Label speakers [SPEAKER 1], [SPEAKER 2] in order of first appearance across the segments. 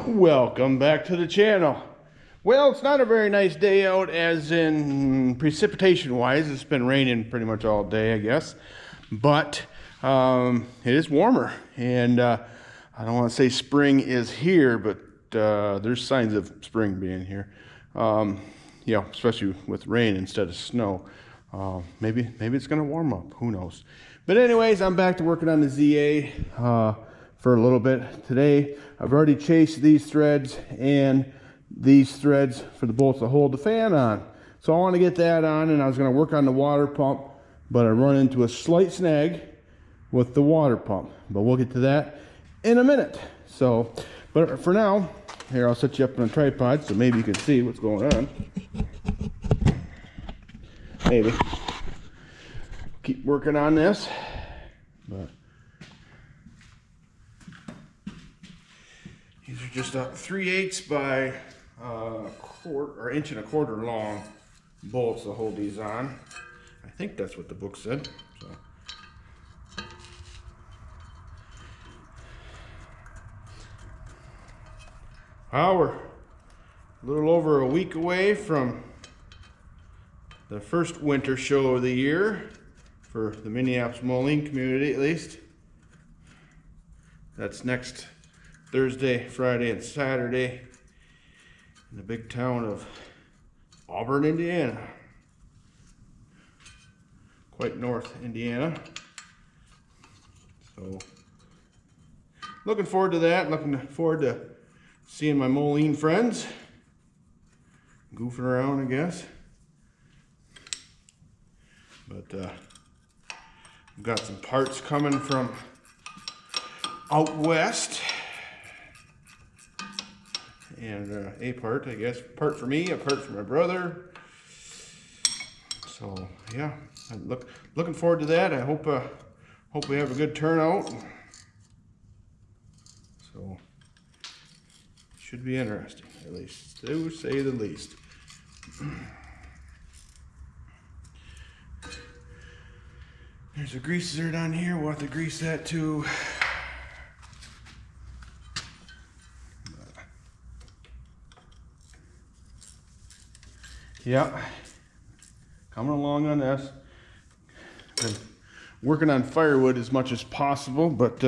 [SPEAKER 1] Welcome back to the channel. Well, it's not a very nice day out, as in precipitation wise. It's been raining pretty much all day, I guess, but it is warmer, and I don't want to say spring is here, but there's signs of spring being here. Yeah, especially with rain instead of snow. Maybe it's gonna warm up, who knows. But anyways, I'm back to working on the ZA for a little bit today. I've already chased these threads and these threads for the bolts that hold the fan on. So I want to get that on, and I was going to work on the water pump, but I run into a slight snag with the water pump. But we'll get to that in a minute. So, but for now, here, I'll set you up on a tripod so maybe you can see what's going on. Maybe. Keep working on this. But these are just 3/8 by inch and a quarter long bolts to hold these on. I think that's what the book said. So. Well, we're a little over a week away from the first winter show of the year for the Minneapolis Moline community, at least. That's next Thursday, Friday, and Saturday in the big town of Auburn, Indiana. Quite north Indiana. So, looking forward to that. Looking forward to seeing my Moline friends. Goofing around, I guess. But I've got some parts coming from out west. And a part, I guess, part for me, a part for my brother. So yeah, I'm looking forward to that. I hope we have a good turnout. So should be interesting, at least to say the least. There's a greaser down here. We'll have to grease that too. Yeah, coming along on this. Been working on firewood as much as possible, but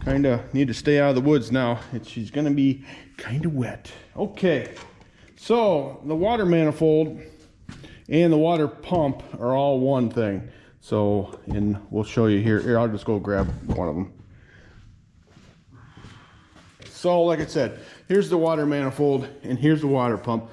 [SPEAKER 1] kind of need to stay out of the woods now. She's going to be kind of wet. Okay, so the water manifold and the water pump are all one thing. So, and we'll show you here. Here, I'll just go grab one of them. So, like I said, here's the water manifold and here's the water pump.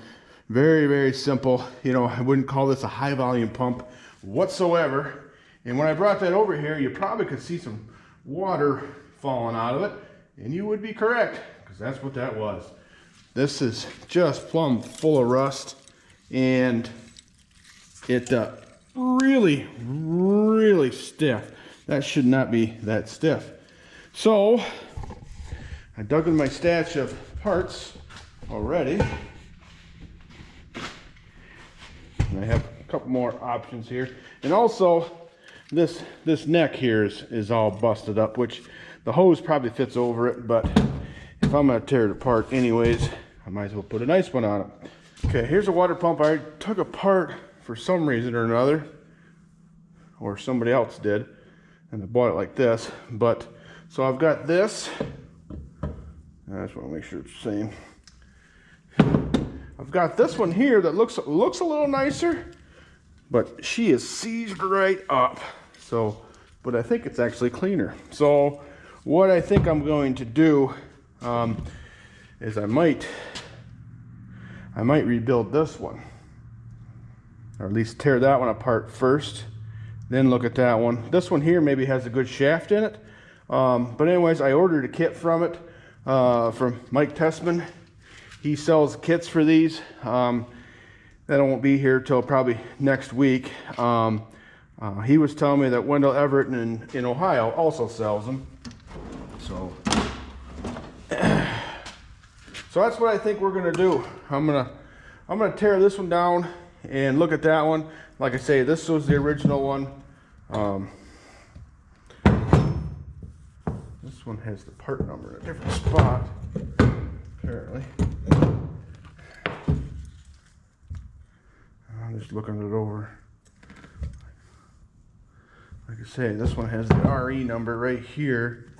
[SPEAKER 1] Very, very simple. You know, I wouldn't call this a high volume pump whatsoever. And when I brought that over here, you probably could see some water falling out of it. And you would be correct, because that's what that was. This is just plumb full of rust. And it really, really stiff. That should not be that stiff. So, I dug in my stash of parts already. And I have a couple more options here. And also, this neck here is all busted up, which the hose probably fits over it, but if I'm gonna tear it apart anyways, I might as well put a nice one on it. Okay, here's a water pump I took apart for some reason or another, or somebody else did, and I bought it like this. But, so I've got this. I just wanna make sure it's the same. I've got this one here that looks a little nicer, but she is seized right up. So, but I think it's actually cleaner. So what I think I'm going to do is I might rebuild this one, or at least tear that one apart first, then look at that one. This one here maybe has a good shaft in it. But anyways, I ordered a kit from it, from Mike Tessman. He sells kits for these. That won't be here till probably next week. He was telling me that Wendell Everett in Ohio also sells them. So that's what I think we're gonna do. I'm gonna tear this one down and look at that one. Like I say, this was the original one. This one has the part number in a different spot. apparently. I'm just looking it over. Like I say, this one has the RE number right here.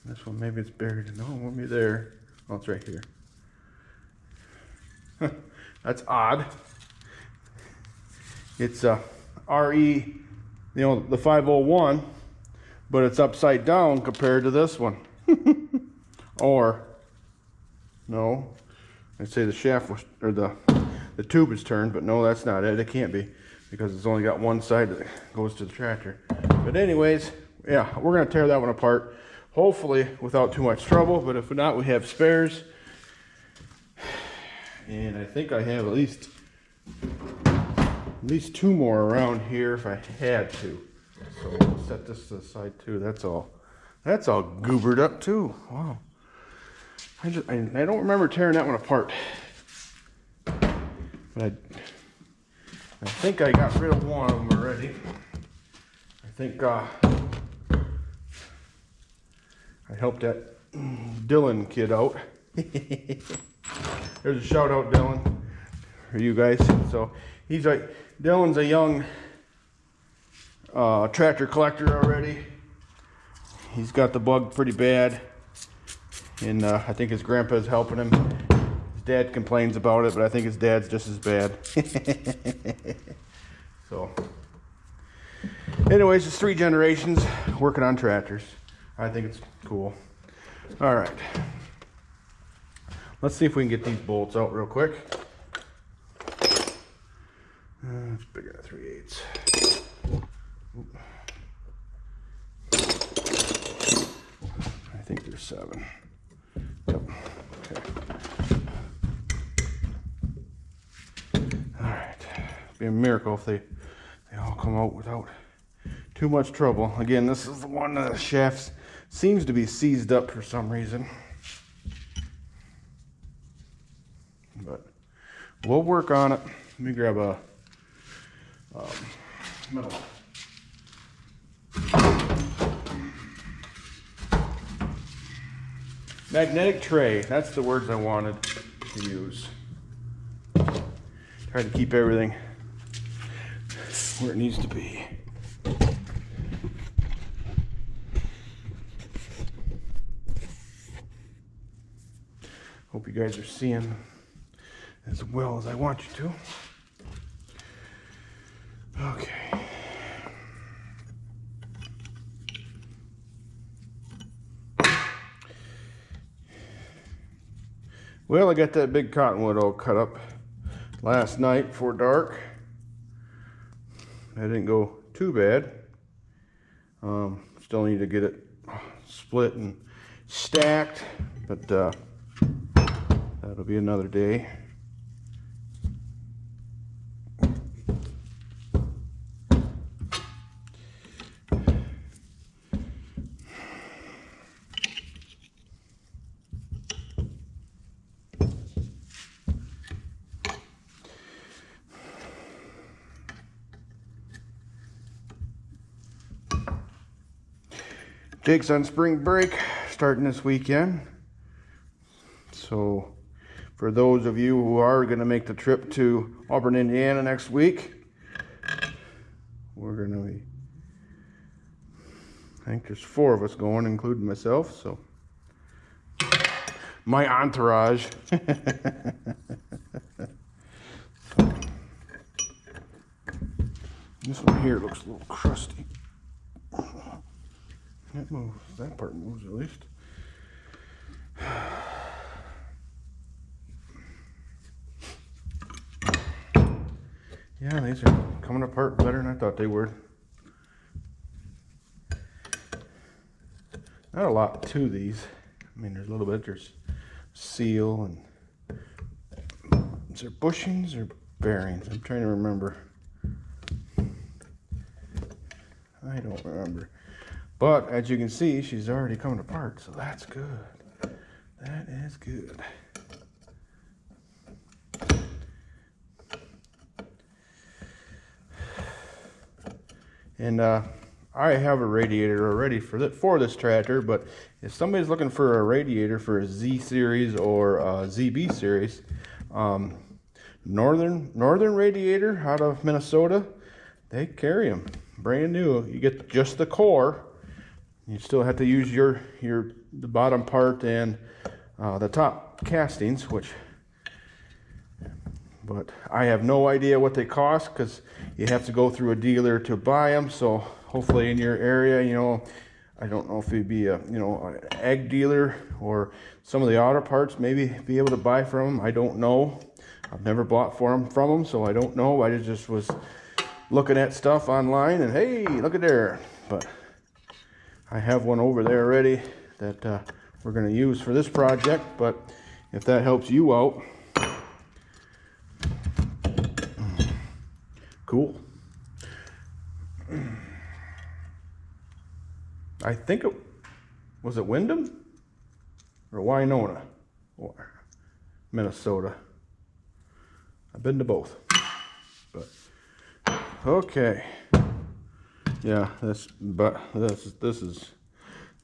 [SPEAKER 1] This one, maybe it's buried. No, it won't be there. Oh, it's right here. That's odd. It's a RE, the 501, but it's upside down compared to this one. Or, no, I'd say the shaft was, or the tube is turned, but no, that's not it. It can't be, because it's only got one side that goes to the tractor. But anyways, yeah, we're gonna tear that one apart. Hopefully without too much trouble, but if not, we have spares. And I think I have at least 2 more around here if I had to. So we'll set this to the side too. That's all goobered up too. Wow. I don't remember tearing that one apart. But I think I got rid of one of them already. I think I helped that Dylan kid out. There's a shout out, Dylan, for you guys. So Dylan's a young tractor collector already. He's got the bug pretty bad, and I think his grandpa's helping him. His dad complains about it, but I think his dad's just as bad. So, anyways, it's 3 generations working on tractors. I think it's cool. All right. Let's see if we can get these bolts out real quick. It's bigger than 3/8. I think there's 7. Yep. Okay. All right. It'd be a miracle if they all come out without too much trouble. Again, this is the one of the shafts seems to be seized up for some reason. But we'll work on it. Let me grab a metal. Magnetic tray. That's the words I wanted to use. Try to keep everything where it needs to be. Hope you guys are seeing as well as I want you to. Okay. Well, I got that big cottonwood all cut up last night before dark. That didn't go too bad. Still need to get it split and stacked, but that'll be another day. Jake's on spring break starting this weekend. So for those of you who are going to make the trip to Auburn, Indiana next week, we're going to be, I think there's 4 of us going, including myself, so my entourage. This one here looks a little crusty. That moves. That part moves at least. Yeah, these are coming apart better than I thought they would. Not a lot to these. I mean, there's a little bit. There's seal and is there bushings or bearings? I'm trying to remember. I don't remember. But as you can see, she's already coming apart, so that's good. That is good. And I have a radiator already for this tractor, but if somebody's looking for a radiator for a Z series or a ZB series, Northern Radiator out of Minnesota, they carry them brand new. You get just the core. You still have to use the bottom part and the top castings, but I have no idea what they cost because you have to go through a dealer to buy them. So hopefully in your area, you know, I don't know if it'd be an ag dealer or some of the auto parts, maybe be able to buy from them. I don't know. I've never bought from them, so I don't know. I just was looking at stuff online and hey, look at there. But I have one over there already that we're going to use for this project. But if that helps you out, cool. I think was it Windham or Winona or Minnesota. I've been to both, but okay. Yeah, this is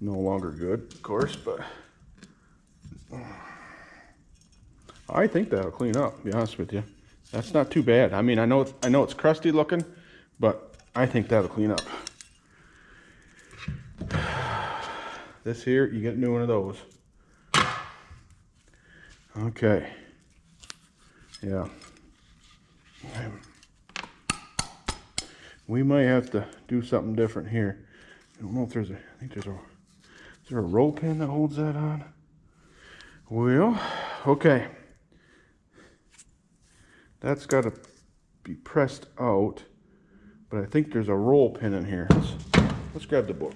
[SPEAKER 1] no longer good, of course, but I think that'll clean up, to be honest with you. That's not too bad. I mean, I know it's crusty looking, but I think that'll clean up. This here, you get a new one of those. Okay. Yeah. We might have to do something different here. I don't know if there's is there a roll pin that holds that on? Well, okay. That's got to be pressed out, but I think there's a roll pin in here. Let's grab the book.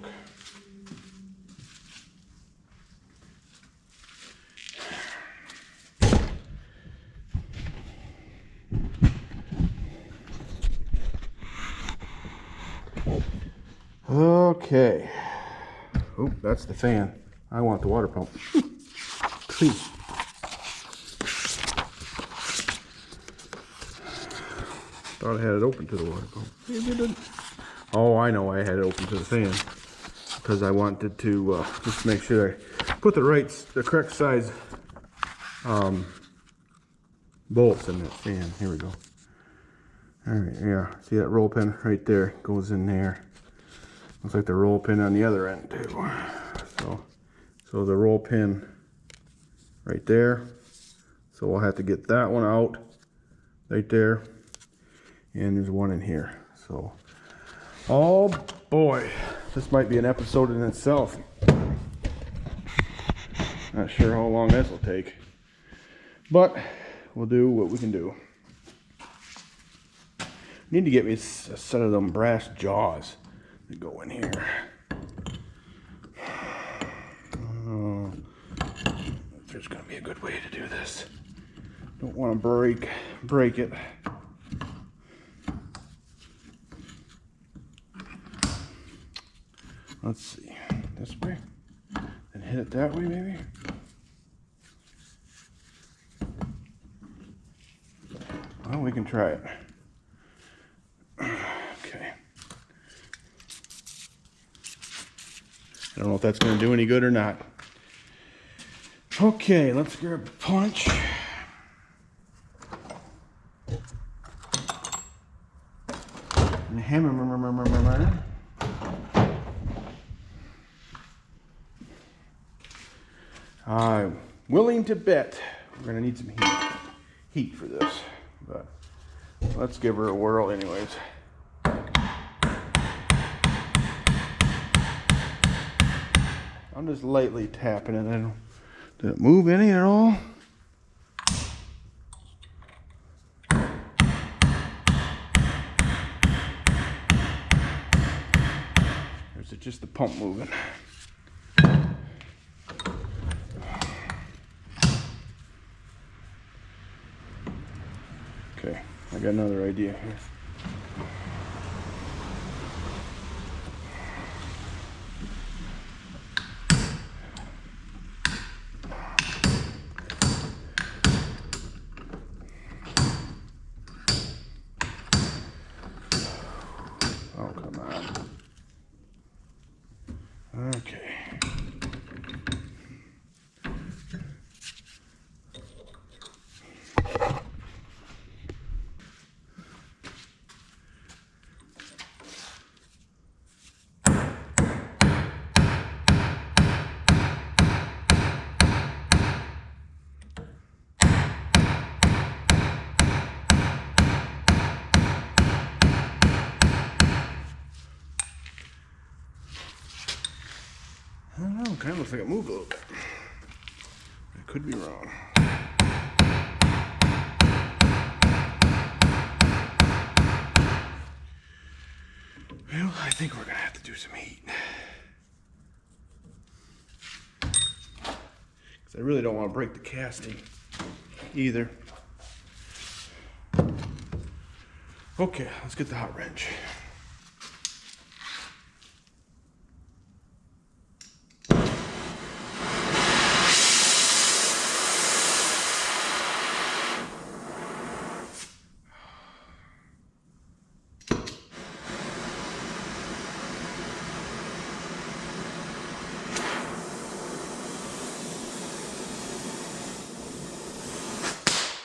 [SPEAKER 1] Okay. Oh, that's the fan. I want the water pump. Please. Thought I had it open to the water pump. Maybe it didn't. Oh, I know I had it open to the fan because I wanted to just make sure I put the correct size bolts in that fan. Here we go. All right, yeah. See that roll pin right there goes in there. Looks like the roll pin on the other end too. So the roll pin right there. So we'll have to get that one out right there. And there's one in here. So, oh boy, this might be an episode in itself. Not sure how long this will take, but we'll do what we can do. Need to get me a set of them brass jaws that go in here. There's going to be a good way to do this. Don't want to break it. Let's see, this way, and hit it that way maybe. Well, we can try it. Okay. I don't know if that's going to do any good or not. Okay, let's grab a punch. And hammer. I'm willing to bet we're going to need some heat for this, but let's give her a whirl anyways. I'm just lightly tapping it. Did it move any at all? Or is it just the pump moving? Okay, I got another idea here. Oh, come on. kind of looks like it moved a little bit. I could be wrong. Well, I think we're gonna have to do some heat. Because I really don't want to break the casting either. Okay, let's get the hot wrench.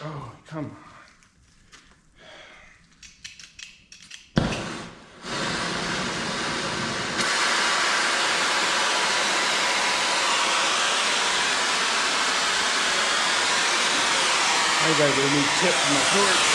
[SPEAKER 1] Oh, come on. I gotta get a new tip for my torch.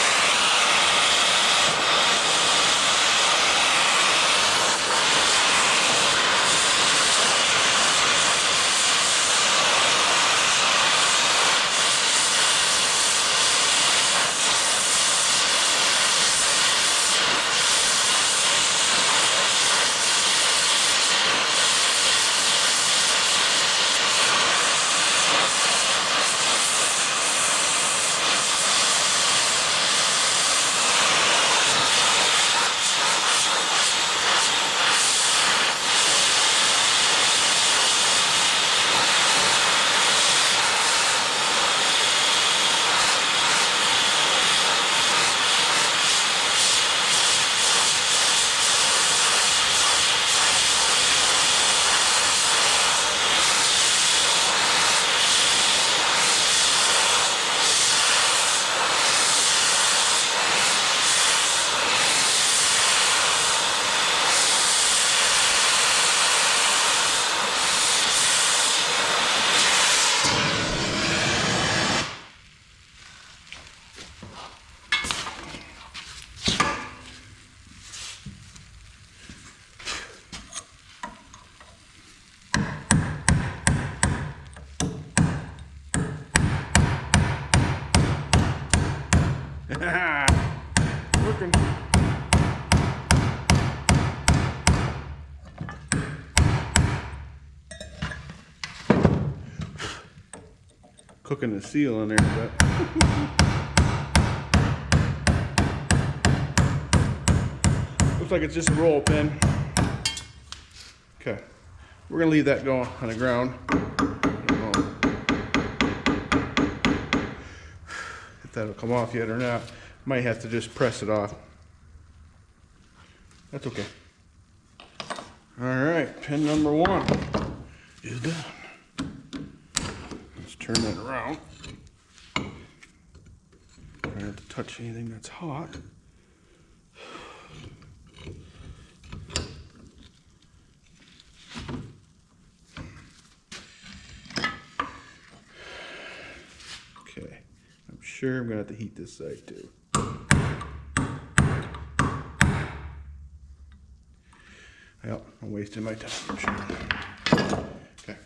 [SPEAKER 1] Working. Cooking the seal in there, but looks like it's just a roll pin. Okay, we're gonna leave that go on the ground. If that'll come off yet or not. Might have to just press it off. That's okay. All right, pin number 1 is done. Let's turn that around. Try not to touch anything that's hot. Okay, I'm sure I'm gonna have to heat this side too. Yep, I'm wasting my time, I'm sure. Okay.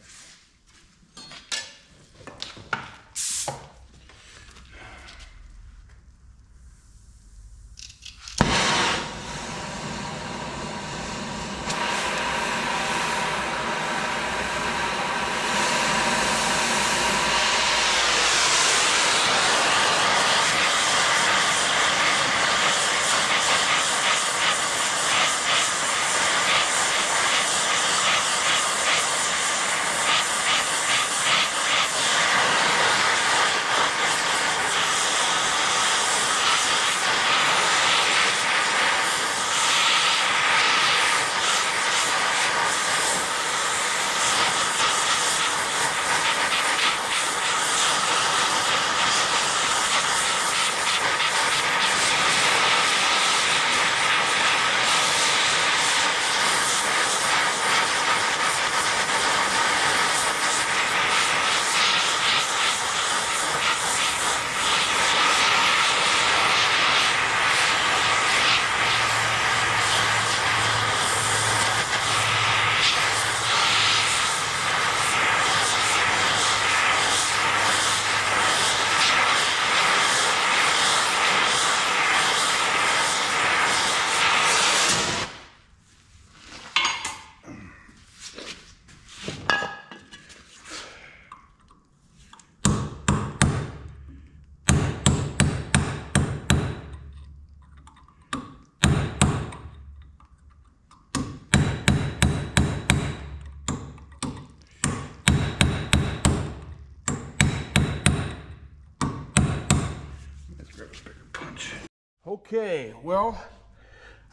[SPEAKER 1] Okay, well,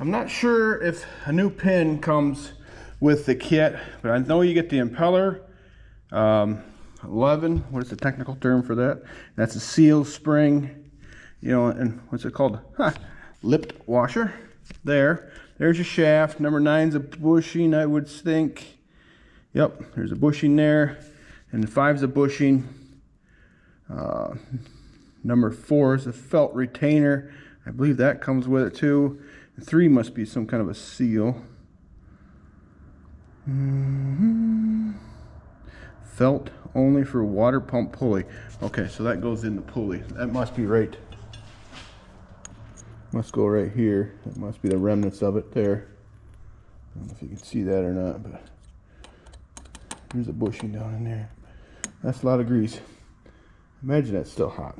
[SPEAKER 1] I'm not sure if a new pin comes with the kit, but I know you get the impeller 11. What is the technical term for that? That's a seal spring, you know, and what's it called? Lipped washer. There's your shaft. Number 9's a bushing, I would think. Yep, there's a bushing there, and 5's a bushing. Number 4 is a felt retainer. I believe that comes with it too. 3 must be some kind of a seal. Felt only for water pump pulley. Okay, so that goes in the pulley. That must be right. Must go right here. That must be the remnants of it there. I don't know if you can see that or not, but there's a bushing down in there. That's a lot of grease. Imagine that's still hot.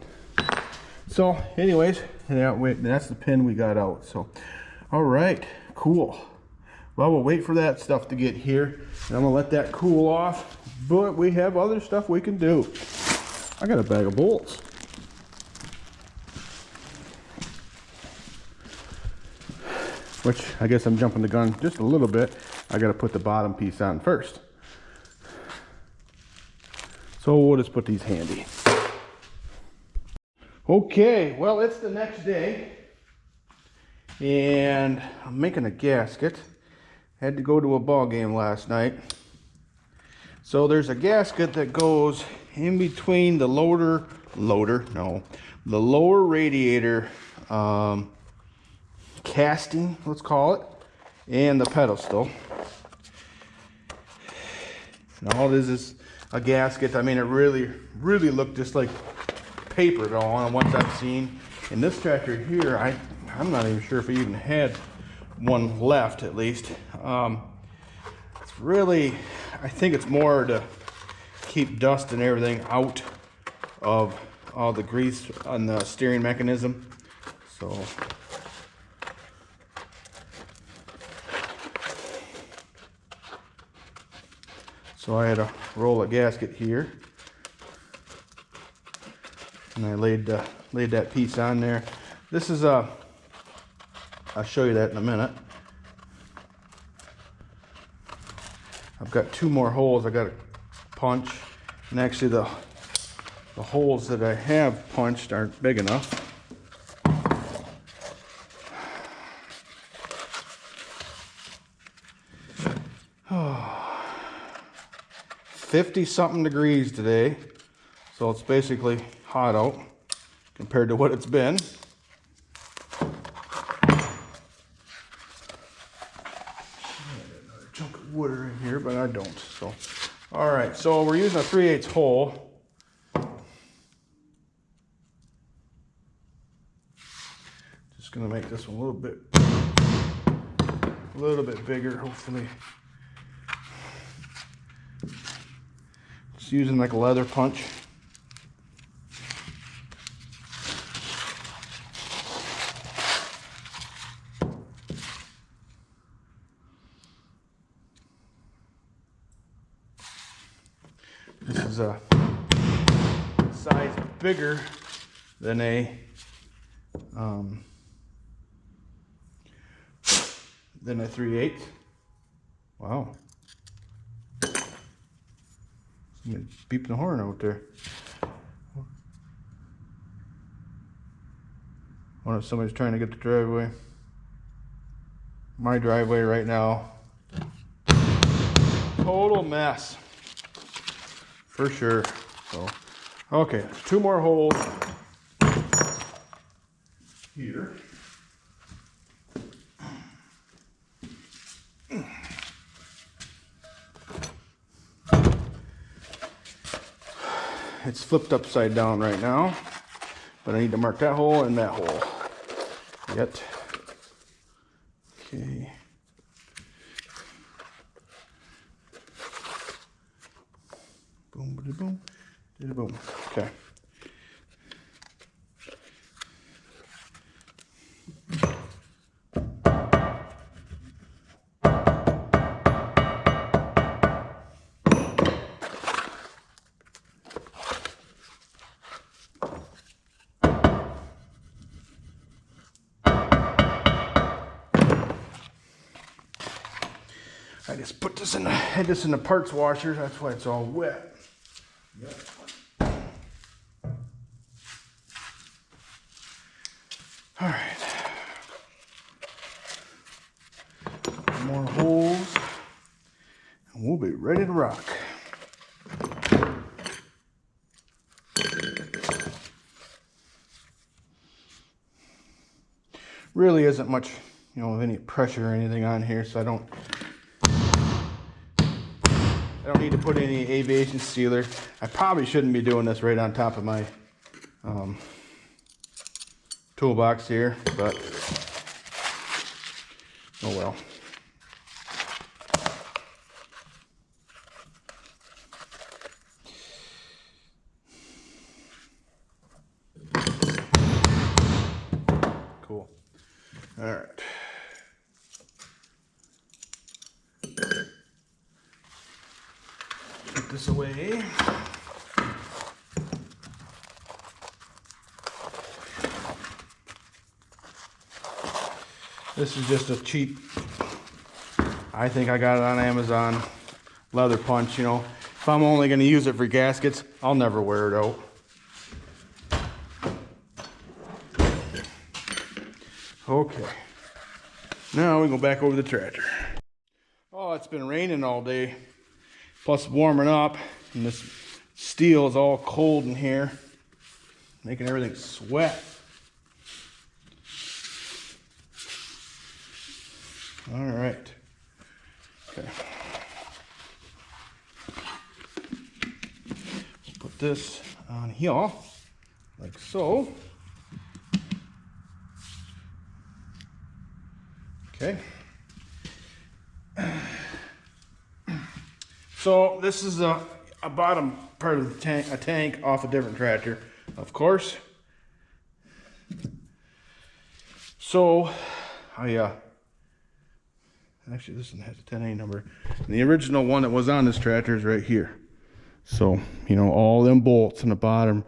[SPEAKER 1] So anyways, that's the pin we got out. So all right, cool. Well, we'll wait for that stuff to get here, and I'm gonna let that cool off, but we have other stuff we can do. I got a bag of bolts. Which I guess I'm jumping the gun just a little bit. I gotta put the bottom piece on first. So we'll just put these handy. Okay, well, it's the next day, and I'm making a gasket. Had to go to a ball game last night. So there's a gasket that goes in between the the lower radiator casting, let's call it, and the pedestal. And all this is a gasket. I mean, it really looked just like paper to all ones I've seen. In this tractor here, I'm not even sure if it even had one left, at least. It's really, I think it's more to keep dust and everything out of all the grease on the steering mechanism. So I had to roll a gasket here, and I laid that piece on there. This is I'll show you that in a minute. I've got 2 more holes I got to punch, and actually the holes that I have punched aren't big enough. Oh, 50-something degrees today, so it's basically hot out compared to what it's been. Chunk of wood in here, but I don't. So, all right. So we're using a 3/8 hole. Just gonna make this one a little bit bigger, hopefully. Just using like a leather punch. This is a size bigger than a 3/8. Wow. Somebody beeping the horn out there. I wonder if somebody's trying to get the driveway. My driveway right now. Total mess. For sure. So, okay, 2 more holes here. It's flipped upside down right now, but I need to mark that hole and that hole. Yet. Okay. Boom, boom, boom. Okay. had this in the parts washer. That's why it's all wet. Yep. All right. More holes, and we'll be ready to rock. Really isn't much, of any pressure or anything on here, so I don't need to put any aviation sealer. I probably shouldn't be doing this right on top of my toolbox here, but oh well. Cool. All right. Put this away. This is just a cheap, I think I got it on Amazon, leather punch, If I'm only going to use it for gaskets, I'll never wear it out. Okay, now we go back over the tractor. Oh, it's been raining all day, plus warming up, and this steel is all cold in here, making everything sweat. All right. Okay. Put this on here, like so. Okay. So this is a bottom part of the tank, a tank off a different tractor, of course. So actually, this one has a 10A number. And the original one that was on this tractor is right here. So, all them bolts in the bottom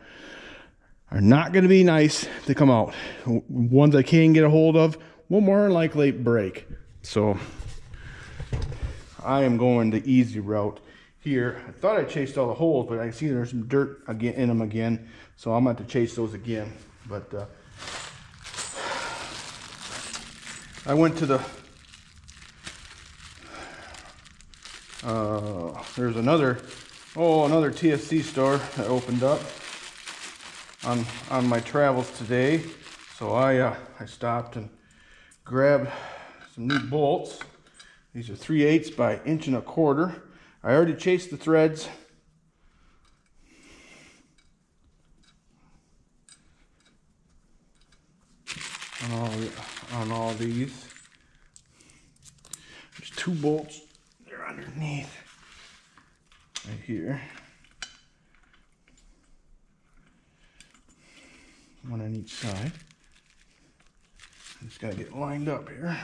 [SPEAKER 1] are not going to be nice to come out. Ones I can get a hold of will more than likely break. So, I am going the easy route here. I thought I chased all the holes, but I see there's some dirt again in them again. So, I'm going to have to chase those again. But I went to the there's another TSC store that opened up on my travels today, so I stopped and grabbed some new bolts. These are 3/8 by 1.25 inches. I already chased the threads. On all these. There's 2 bolts. They're underneath right here. One on each side. Just gotta get lined up here.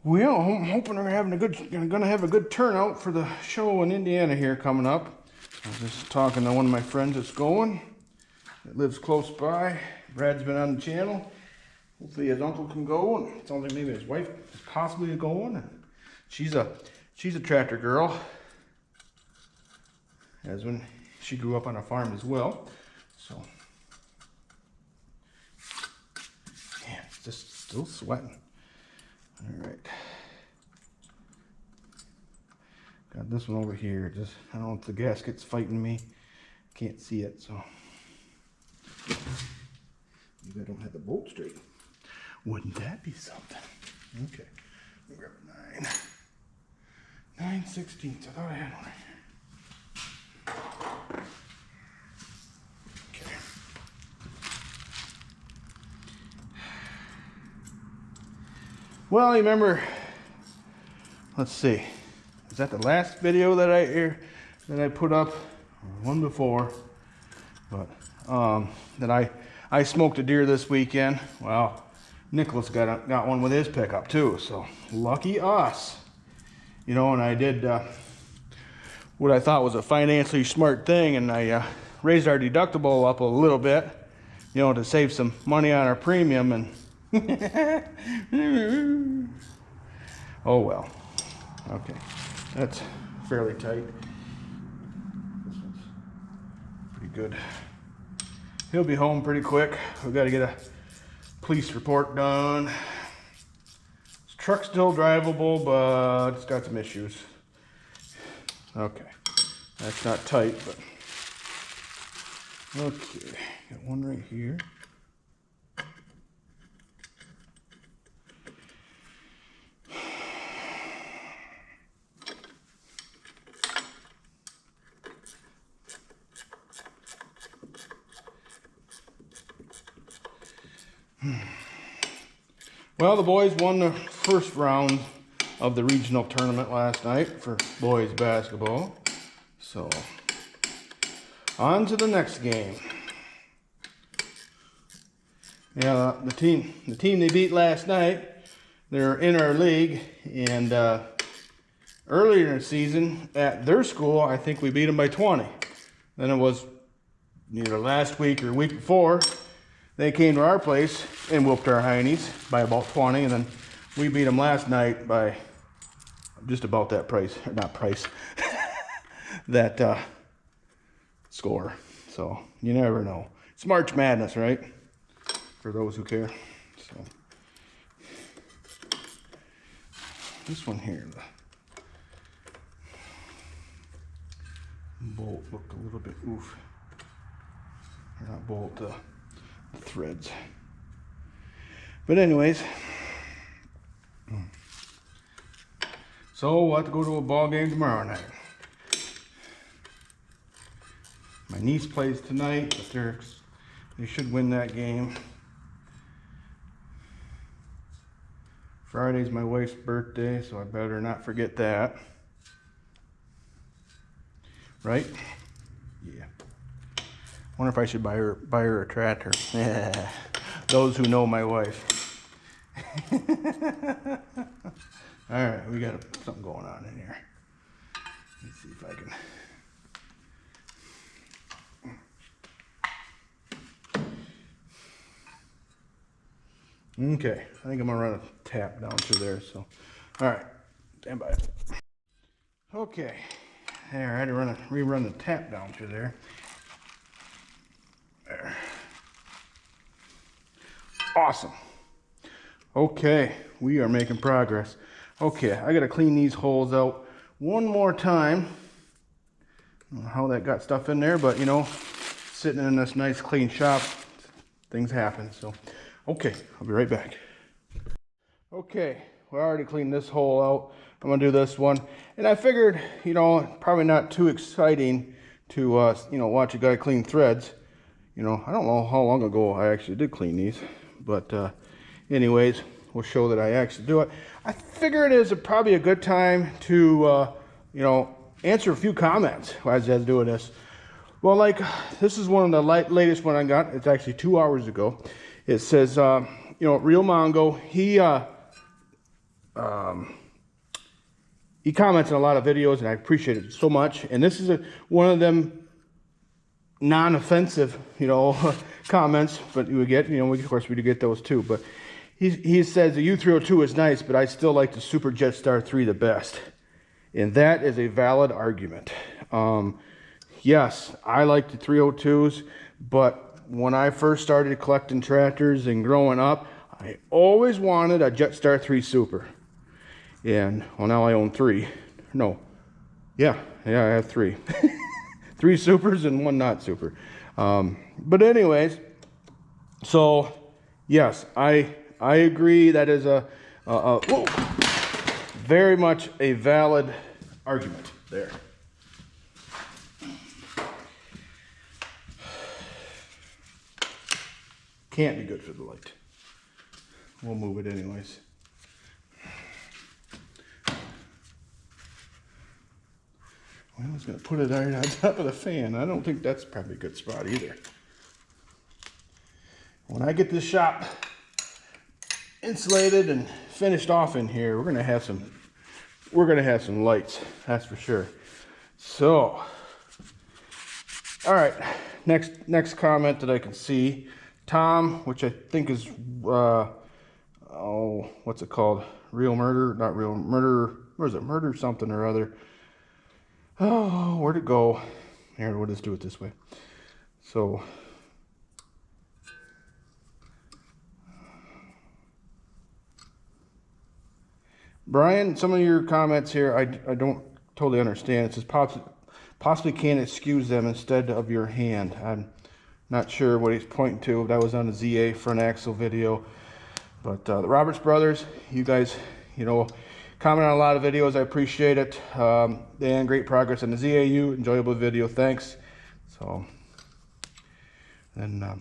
[SPEAKER 1] Well, I'm hoping we're gonna have a good turnout for the show in Indiana here coming up. I was just talking to one of my friends that's going, that lives close by. Brad's been on the channel. Hopefully his uncle can go, and it sounds like maybe his wife is possibly going. And she's a tractor girl, as when she grew up on a farm as well. So, man, it's just still sweating. All right. Got this one over here. Just, I don't know if the gasket's fighting me. Can't see it, so maybe I don't have the bolt straight. Wouldn't that be something? Okay. Let me grab a 9/16. I thought I had one right here. Okay. Well, you remember, let's see. Is that the last video that I put up? Or one before, but that I smoked a deer this weekend. Well, Nicholas got one with his pickup too, so lucky us. And I did what I thought was a financially smart thing, and I raised our deductible up a little bit, you know, to save some money on our premium, and oh well. Okay, that's fairly tight. This one's pretty good. He'll be home pretty quick. We've got to get a police report done. This truck's still drivable, but it's got some issues. Okay, that's not tight, but okay, got one right here. Well, the boys won the first round of the regional tournament last night for boys basketball. So, on to the next game. Yeah, the team they beat last night, they're in our league, and earlier in the season at their school, I think we beat them by 20. Then it was either last week or week before, they came to our place and whooped our heinies by about 20, and then we beat them last night by just about that price, or not price, that score. So you never know. It's March Madness, right? For those who care. So this one here, the bolt looked a little bit oof. Or not bolt, the threads. But anyways, so we'll have to go to a ball game tomorrow night. My niece plays tonight, but they should win that game. Friday's my wife's birthday, so I better not forget that. Right? Yeah. Wonder if I should buy her a tractor. Those who know my wife. All right, we got something going on in here. Let's see if I can. Okay, I think I'm gonna run a tap down through there. So, all right, stand by. Okay, there. I had to rerun the tap down through there. There. Awesome. Okay, we are making progress. Okay, I gotta clean these holes out one more time. I don't know how that got stuff in there, but you know, sitting in this nice clean shop, things happen. So, okay, I'll be right back. Okay, we already cleaned this hole out. I'm gonna do this one, and I figured, you know, probably not too exciting to you know, watch a guy clean threads. You know, I don't know how long ago I actually did clean these, but anyways, we'll show that I actually do it. I figure it is probably a good time to, you know, answer a few comments as I was doing this. Well, like, this is one of the latest one I got. It's actually 2 hours ago. It says, you know, Real Mongo, he comments on a lot of videos, and I appreciate it so much. And this is one of them non-offensive, you know, comments, but we get, you know, of course we do get those too. But he says the U302 is nice, but I still like the Super Jetstar 3 the best, and that is a valid argument. Yes, I like the 302s, but when I first started collecting tractors and growing up, I always wanted a Jetstar 3 Super, and well, now I own 3. No, yeah, I have 3. 3 supers and 1 not super. But anyways, so yes, I agree that is a very much a valid argument there. Can't be good for the light. We'll move it anyways. I was going to put it right on top of the fan. I don't think that's probably a good spot either. When I get this shop insulated and finished off in here, we're going to have some lights, that's for sure. So, all right, next comment that I can see, Tom, which I think is, oh, what's it called? Real Murder, not Real Murder, where is it? Murder something or other. Oh, where'd it go? Here, we'll just do it this way. So, Brian, some of your comments here, I don't totally understand. It says possibly can excuse them instead of your hand. I'm not sure what he's pointing to. That was on the ZA front axle video. But the Roberts brothers, you guys, you know, comment on a lot of videos. I appreciate it. Dan, great progress on the ZAU. Enjoyable video. Thanks. So, and I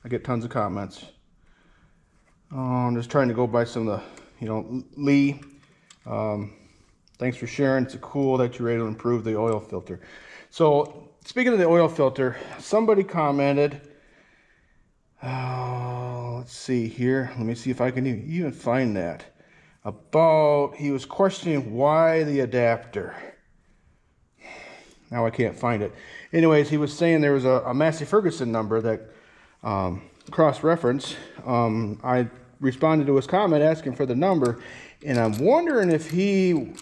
[SPEAKER 1] get tons of comments. I'm just trying to go by some of the, you know, Lee. Thanks for sharing. It's cool that you're able to improve the oil filter. So, speaking of the oil filter, somebody commented. Let's see here. Let me see if I can even find that. He was questioning why the adapter. Now I can't find it. Anyways, he was saying there was a Massey Ferguson number that cross-reference. I responded to his comment asking for the number, and I'm wondering if he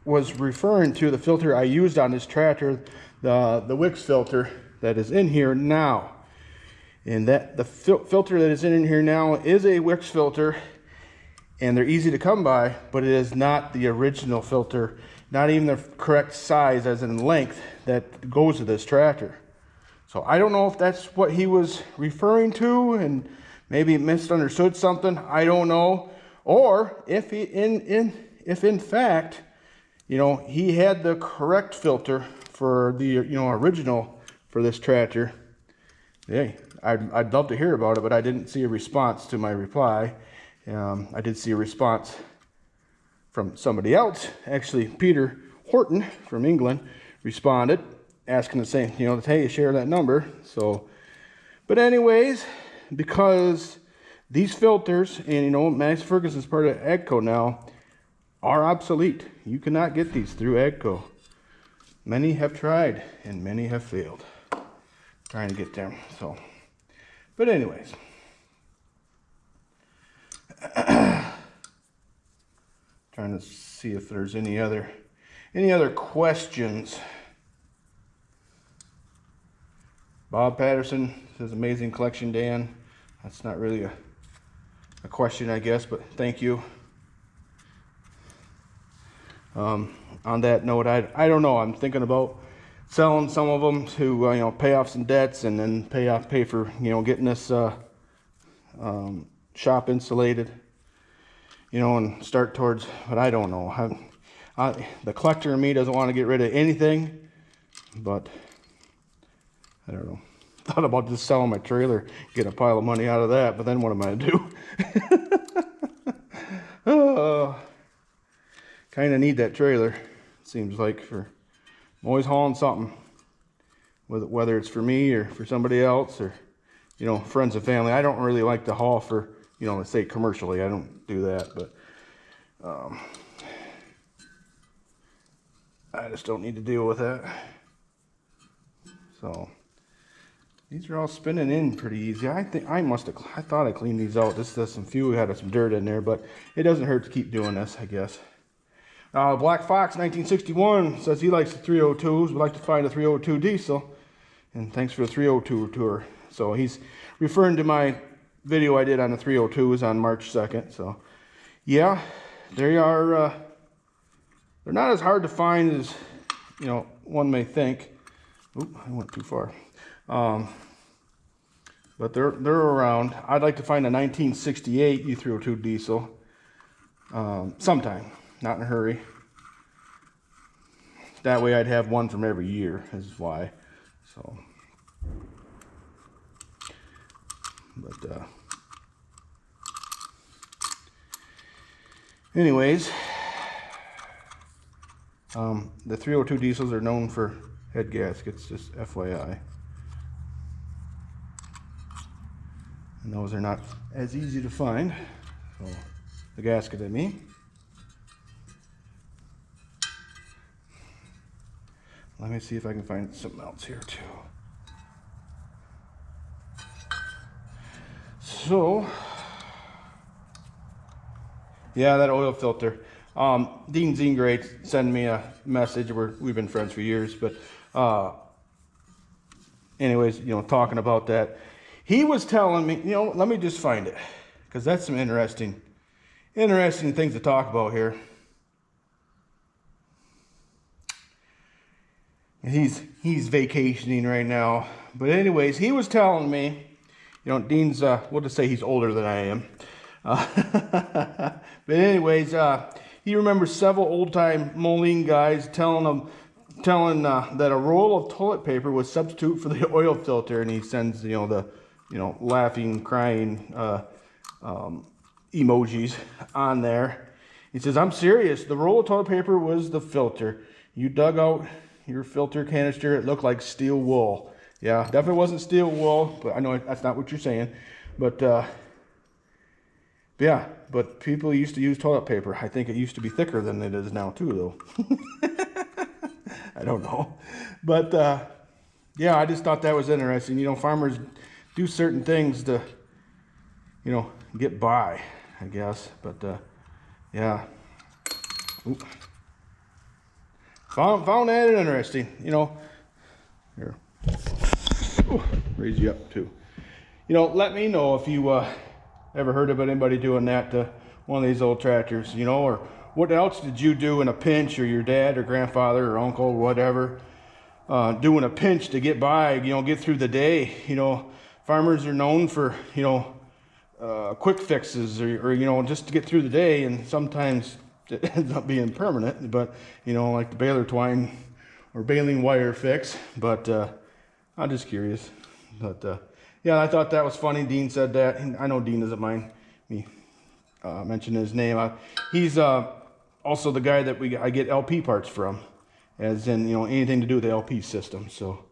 [SPEAKER 1] was referring to the filter I used on this tractor, the Wix filter that is in here now. And that the filter that is in here now is a Wix filter, and they're easy to come by, but it is not the original filter, not even the correct size as in length that goes to this tractor. So I don't know if that's what he was referring to and maybe misunderstood something. I don't know. Or if if in fact, you know, he had the correct filter for the, you know, original for this tractor. Hey, I'd love to hear about it, but I didn't see a response to my reply. I did see a response from somebody else. Actually, Peter Horton from England responded, asking the same, you know, hey, share that number. So, but anyways, because these filters, and you know, Massey Ferguson is part of AGCO now, are obsolete. You cannot get these through AGCO. Many have tried, and many have failed trying to get them. So, but anyways, trying to see if there's any other questions. Bob Patterson says, amazing collection, Dan. That's not really a question, I guess, but thank you. On that note, I don't know. I'm thinking about selling some of them to you know, pay off some debts and then pay for, you know, getting this shop insulated, you know, and start towards. But I don't know. The collector in me doesn't want to get rid of anything, but I don't know. Thought about just selling my trailer, getting a pile of money out of that, but then what am I going to do? Kind of need that trailer, seems like. I'm always hauling something, whether it's for me or for somebody else or, you know, friends and family. I don't really like to haul for, you know, let's say commercially. I don't do that, but I just don't need to deal with that. So these are all spinning in pretty easy. I thought I cleaned these out. This does some fuel, had some dirt in there, but it doesn't hurt to keep doing this, I guess. Black Fox 1961 says he likes the 302s. Would like to find a 302 diesel. And thanks for the 302 tour. So he's referring to my video I did on the 302s on March 2nd. So yeah, they are, they're not as hard to find as, you know, one may think. Oop, I went too far. But they're around. I'd like to find a 1968 U302 diesel sometime. Not in a hurry. That way I'd have one from every year, is why. So, but anyways, the 302 diesels are known for head gaskets, just FYI. And those are not as easy to find. So, the gasket, I mean. let me see if I can find something else here too. So, yeah, that oil filter. Dean Zingrate sent me a message. We've been friends for years, but anyways, you know, talking about that, he was telling me, you know, let me just find it, because that's some interesting things to talk about here. He's vacationing right now, but anyways, he was telling me, you know, Dean's we'll just say he's older than I am. But anyways, he remembers several old-time Moline guys telling that a roll of toilet paper was substitute for the oil filter, and he sends, you know, the, you know, laughing, crying emojis on there. He says, "I'm serious. The roll of toilet paper was the filter. You dug out your filter canister. It looked like steel wool." Yeah, definitely wasn't steel wool, but I know that's not what you're saying. But yeah, but people used to use toilet paper. I think it used to be thicker than it is now too, though. I don't know. But yeah, I just thought that was interesting. You know, farmers do certain things to, you know, get by, I guess. But yeah. Oop. Found that interesting. You know, here. Ooh, raise you up too. You know, let me know if you ever heard of anybody doing that to one of these old tractors, you know, or what else did you do in a pinch, or your dad or grandfather or uncle or whatever, doing a pinch to get by, you know, get through the day. You know, farmers are known for, you know, quick fixes, or, you know, just to get through the day, and sometimes it ends up being permanent, but, you know, like the baler twine or baling wire fix. But I'm just curious. But yeah, I thought that was funny. Dean said that. I know Dean doesn't mind me mentioning his name. He's also the guy that I get LP parts from, as in, you know, anything to do with the LP system. So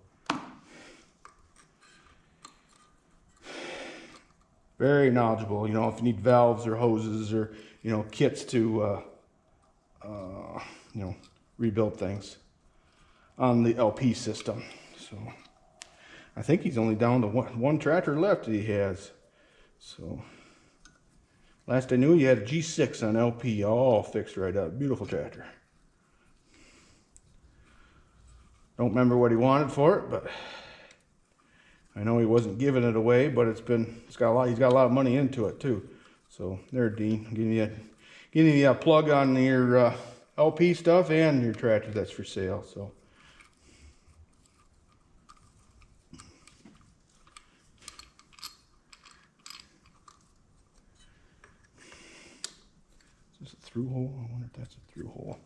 [SPEAKER 1] very knowledgeable. You know, if you need valves or hoses, or, you know, kits to you know, rebuild things on the LP system. So I think he's only down to one tractor left that he has. So last I knew, he had a G6 on LP, all fixed right up. Beautiful tractor. Don't remember what he wanted for it, but I know he wasn't giving it away. But he's got a lot of money into it too. So there, Dean, giving you a plug on your LP stuff and your tractor that's for sale. So. Is this a through hole? I wonder if that's a through hole.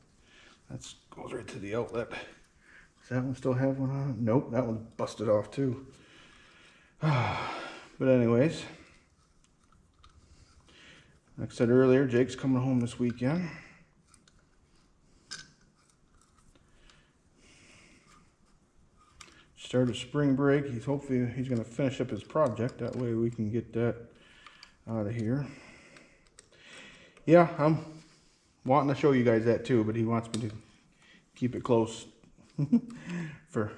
[SPEAKER 1] That goes right to the outlet. Does that one still have one on it? Nope, that one's busted off too. But anyways, like I said earlier, Jake's coming home this weekend. Started spring break. Hopefully he's going to finish up his project. That way we can get that out of here. Yeah, I'm wanting to show you guys that too, but he wants me to keep it close for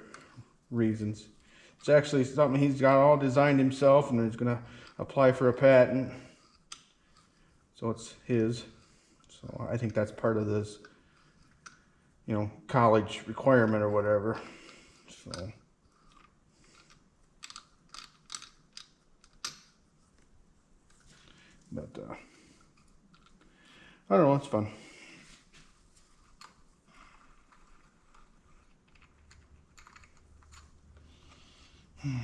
[SPEAKER 1] reasons. It's actually something he's got all designed himself, and he's going to apply for a patent. So it's his. So I think that's part of this, you know, college requirement or whatever. So. But I don't know, it's fun. I'm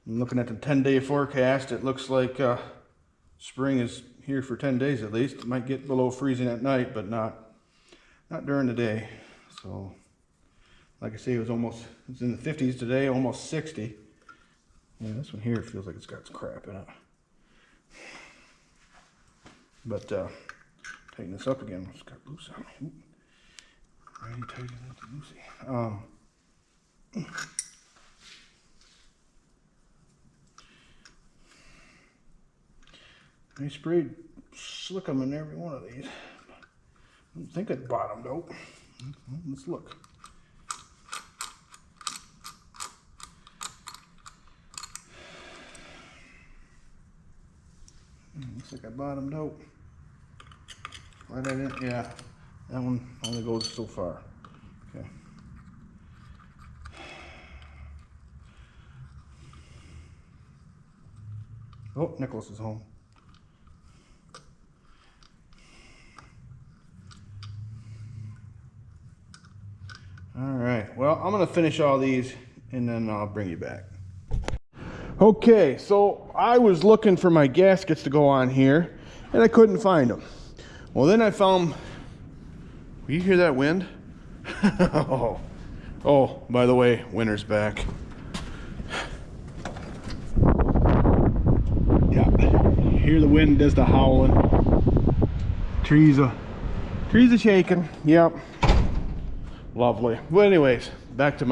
[SPEAKER 1] looking at the 10-day forecast. It looks like spring is here for 10 days at least. It might get below freezing at night, but not during the day. So, like I say, it's in the 50s today, almost 60. Yeah, this one here feels like it's got some crap in it. But tighten this up again. It's got loose on it. Ready, tighten it loosey. I sprayed slickum in every one of these. I don't think it bottomed out. Let's look. Looks like I bottomed out. Right at it, yeah. That one only goes so far. Okay. Oh, Nicholas is home. All right, well, I'm gonna finish all these and then I'll bring you back. Okay, so I was looking for my gaskets to go on here and I couldn't find them. Well, then I found, you hear that wind? Oh, by the way, winter's back. Yeah, hear the wind does the howling. Trees are shaking. Yep. Lovely. Well, anyways, back to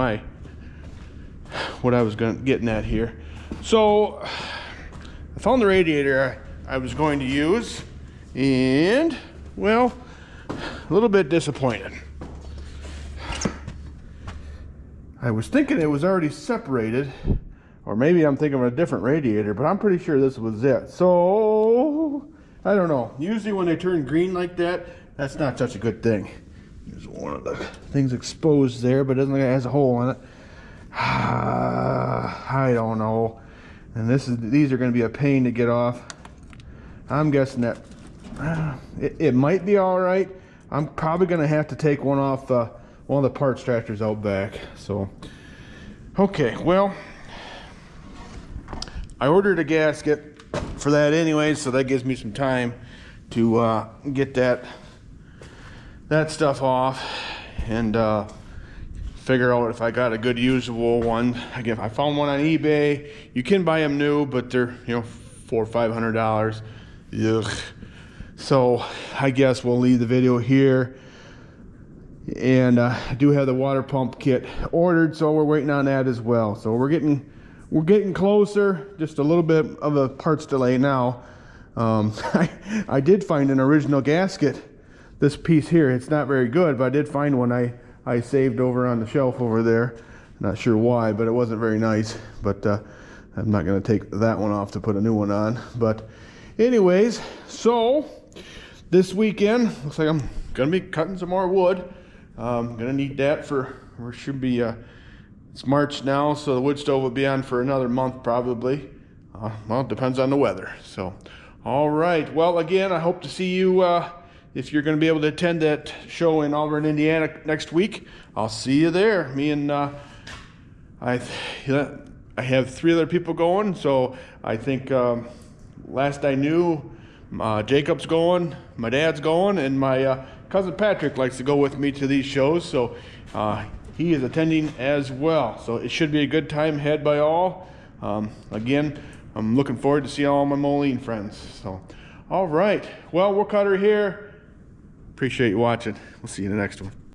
[SPEAKER 1] what I was getting at here. So I found the radiator I was going to use, and well, a little bit disappointed. I was thinking it was already separated, or maybe I'm thinking of a different radiator, but I'm pretty sure this was it. So I don't know. Usually when they turn green like that, that's not such a good thing. There's one of the things exposed there, but it doesn't look like it has a hole in it. I don't know. And these are going to be a pain to get off. I'm guessing that it might be all right. I'm probably going to have to take one off one of the parts tractors out back. So, okay, well, I ordered a gasket for that anyway, so that gives me some time to get that stuff off and figure out if I got a good usable one. Again, I found one on eBay. You can buy them new, but they're $400 or $500. Ugh. So I guess we'll leave the video here. And I do have the water pump kit ordered, so we're waiting on that as well. So we're getting closer. Just a little bit of a parts delay now. I did find an original gasket. This piece here, it's not very good, but I did find one I saved over on the shelf over there. Not sure why, but it wasn't very nice. But I'm not going to take that one off to put a new one on. But anyways, so this weekend, looks like I'm going to be cutting some more wood. I'm going to need that we should be, it's March now, so the wood stove will be on for another month probably. Well, it depends on the weather. So, all right. Well, again, I hope to see you if you're going to be able to attend that show in Auburn, Indiana next week. I'll see you there. Me and I have 3 other people going, so I think last I knew, Jacob's going, my dad's going, and my cousin Patrick likes to go with me to these shows, so he is attending as well. So it should be a good time had by all. Again, I'm looking forward to see all my Moline friends. So, all right. Well, we'll cut her here. Appreciate you watching. We'll see you in the next one.